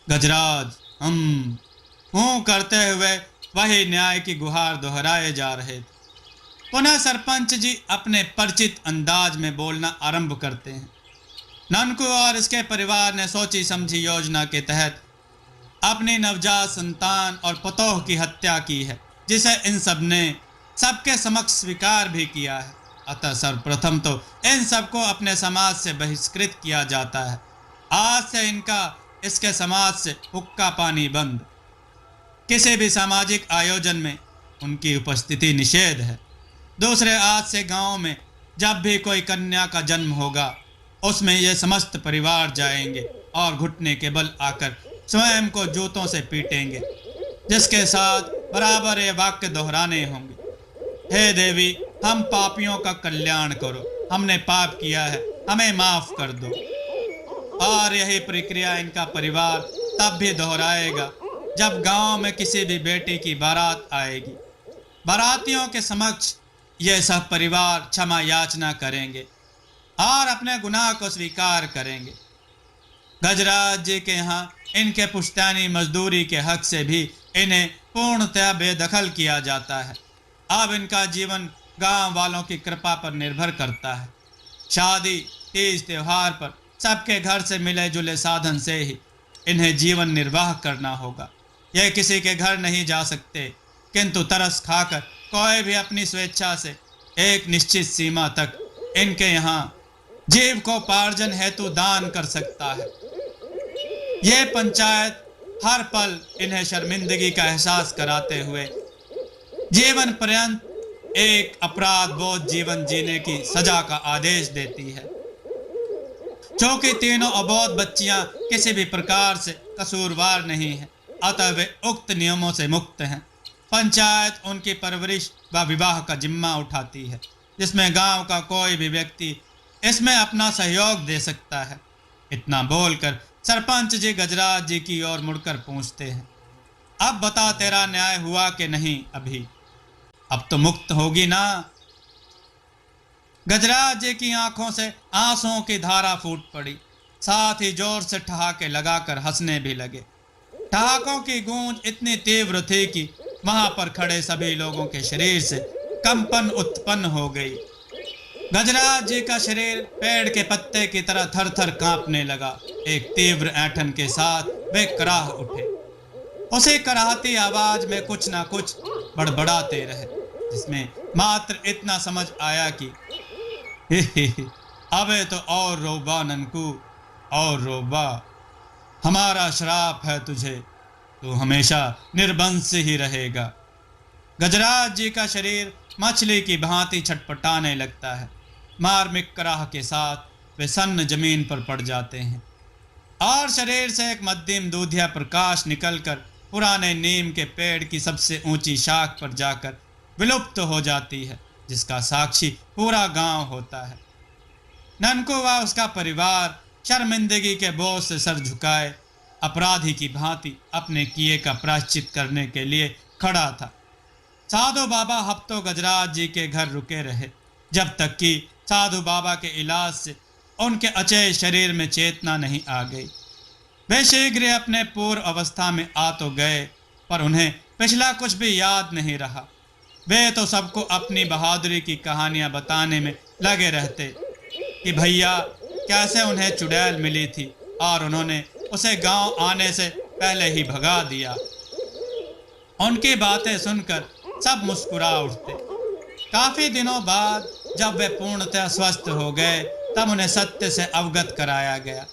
गजराज हूँ करते हुए वही न्याय की गुहार दोहराए जा रहे थे। पुनः सरपंच जी अपने परिचित अंदाज में बोलना आरंभ करते हैं। ननकू और इसके परिवार ने सोची समझी योजना के तहत अपनी नवजात संतान और पतोह की हत्या की है, जिसे इन सब ने सबके समक्ष स्वीकार भी किया है। अतः सर्वप्रथम तो इन सबको अपने समाज से बहिष्कृत किया जाता है। आज से इनका इसके समाज से हुक्का पानी बंद। किसी भी सामाजिक आयोजन में उनकी उपस्थिति निषेध है। दूसरे, आज से गांव में जब भी कोई कन्या का जन्म होगा उसमें ये समस्त परिवार जाएंगे और घुटने के बल आकर स्वयं को जूतों से पीटेंगे, जिसके साथ बराबर ये वाक्य दोहराने होंगे, हे देवी, हम पापियों का कल्याण करो, हमने पाप किया है, हमें माफ कर दो। और यही प्रक्रिया इनका परिवार तब भी दोहराएगा जब गांव में किसी भी बेटी की बारात आएगी। बारातियों के समक्ष ये सब परिवार क्षमा याचना करेंगे और अपने गुनाह को स्वीकार करेंगे। गजराज जी के यहाँ इनके पुश्तैनी मजदूरी के हक से भी इन्हें पूर्णतः बेदखल किया जाता है। अब इनका जीवन गांव वालों की कृपा पर निर्भर करता है। शादी, तीज त्योहार पर सबके घर से मिले जुले साधन से ही इन्हें जीवन निर्वाह करना होगा। यह किसी के घर नहीं जा सकते, किंतु तरस खाकर कोई भी अपनी स्वेच्छा से एक निश्चित सीमा तक इनके यहाँ जीव को पार्जन हेतु दान कर सकता है। यह पंचायत हर पल इन्हें शर्मिंदगी का एहसास कराते हुए जीवन पर्यंत एक अपराध बोध जीवन जीने की सजा का आदेश देती है। क्योंकि तीनों अबोध बच्चियां किसी भी प्रकार से कसूरवार नहीं हैं, अतः वे उक्त नियमों से मुक्त हैं। पंचायत उनकी परवरिश व विवाह का जिम्मा उठाती है, जिसमें गांव का कोई भी व्यक्ति इसमें अपना सहयोग दे सकता है। इतना बोलकर सरपंच जी गजराज जी की ओर मुड़कर पूछते हैं, अब बता, तेरा न्याय हुआ कि नहीं? अभी अब तो मुक्त होगी ना? गजराज जी की आंखों से आंसुओं की धारा फूट पड़ी, साथ ही जोर से ठहाके लगाकर हंसने भी लगे। ठहाकों की गूंज इतनी तीव्र थी कि वहां पर खड़े सभी लोगों के शरीर से कंपन उत्पन्न हो गई। गजराज जी का शरीर पेड़ के पत्ते की तरह थर थर कांपने लगा। एक तीव्र ऐंठन के साथ वे कराह उठे। उसी कराहती आवाज में कुछ ना कुछ बड़बड़ाते रहे, जिसमें मात्र इतना समझ आया कि अबे तो और रोबा ननकू, और रोबा, हमारा श्राप है तुझे, तू हमेशा निर्बंस ही रहेगा। गजराज जी का शरीर मछली की भांति छटपटाने लगता है। मार्मिक कराह के साथ वे सन्न जमीन पर पड़ जाते हैं और शरीर से एक मध्यम दूधिया प्रकाश निकलकर पुराने नीम के पेड़ की सबसे ऊंची शाख पर जाकर विलुप्त हो जाती है, जिसका साक्षी पूरा गांव होता है। ननकू व उसका परिवार शर्मिंदगी के बोझ से सर झुकाए अपराधी की भांति अपने किए का प्रायश्चित करने के लिए खड़ा था। साधु बाबा हफ्तों गजराज जी के घर रुके रहे, जब तक कि साधु बाबा के इलाज से उनके अचेय शरीर में चेतना नहीं आ गई। वे शीघ्र अपने पूर्व अवस्था में आ तो गए, पर उन्हें पिछला कुछ भी याद नहीं रहा। वे तो सबको अपनी बहादुरी की कहानियां बताने में लगे रहते कि भैया कैसे उन्हें चुड़ैल मिली थी और उन्होंने उसे गांव आने से पहले ही भगा दिया। उनकी बातें सुनकर सब मुस्कुरा उठते। काफी दिनों बाद जब वे पूर्णतः स्वस्थ हो गए, तब उन्हें सत्य से अवगत कराया गया।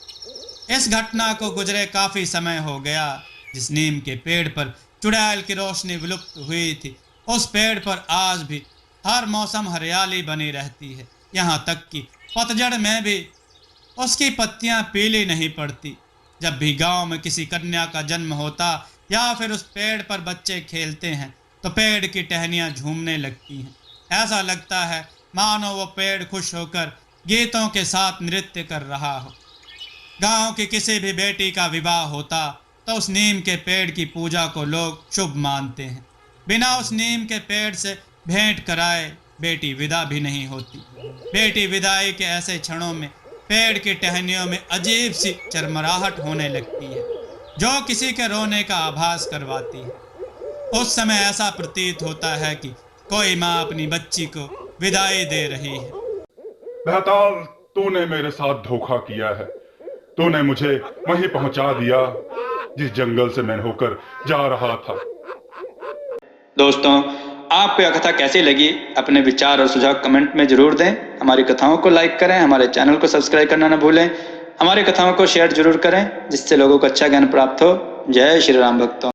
इस घटना को गुजरे काफी समय हो गया। जिस नीम के पेड़ पर चुड़ैल की रोशनी विलुप्त हुई थी, उस पेड़ पर आज भी हर मौसम हरियाली बनी रहती है। यहाँ तक कि पतझड़ में भी उसकी पत्तियां पीली नहीं पड़ती। जब भी गांव में किसी कन्या का जन्म होता या फिर उस पेड़ पर बच्चे खेलते हैं, तो पेड़ की टहनियां झूमने लगती हैं। ऐसा लगता है मानो वो पेड़ खुश होकर गीतों के साथ नृत्य कर रहा हो। गांव की किसी भी बेटी का विवाह होता तो उस नीम के पेड़ की पूजा को लोग शुभ मानते हैं। बिना उस नीम के पेड़ से भेंट कराए बेटी विदा भी नहीं होती। बेटी विदाई के ऐसे क्षणों में पेड़ की टहनियों में अजीब सी चरमराहट होने लगती है, जो किसी के रोने का आभास करवाती है। उस समय ऐसा प्रतीत होता है कि कोई माँ अपनी बच्ची को विदाई दे रही है। बेहताल, तूने मेरे साथ धोखा किया है। तूने मुझे वहीं पहुंचा दिया जिस जंगल से मैं होकर जा रहा था। दोस्तों, आपको यह कथा कैसी लगी? अपने विचार और सुझाव कमेंट में जरूर दें। हमारी कथाओं को लाइक करें, हमारे चैनल को सब्सक्राइब करना न भूलें। हमारी कथाओं को शेयर जरूर करें, जिससे लोगों को अच्छा ज्ञान प्राप्त हो। जय श्री राम भक्तों।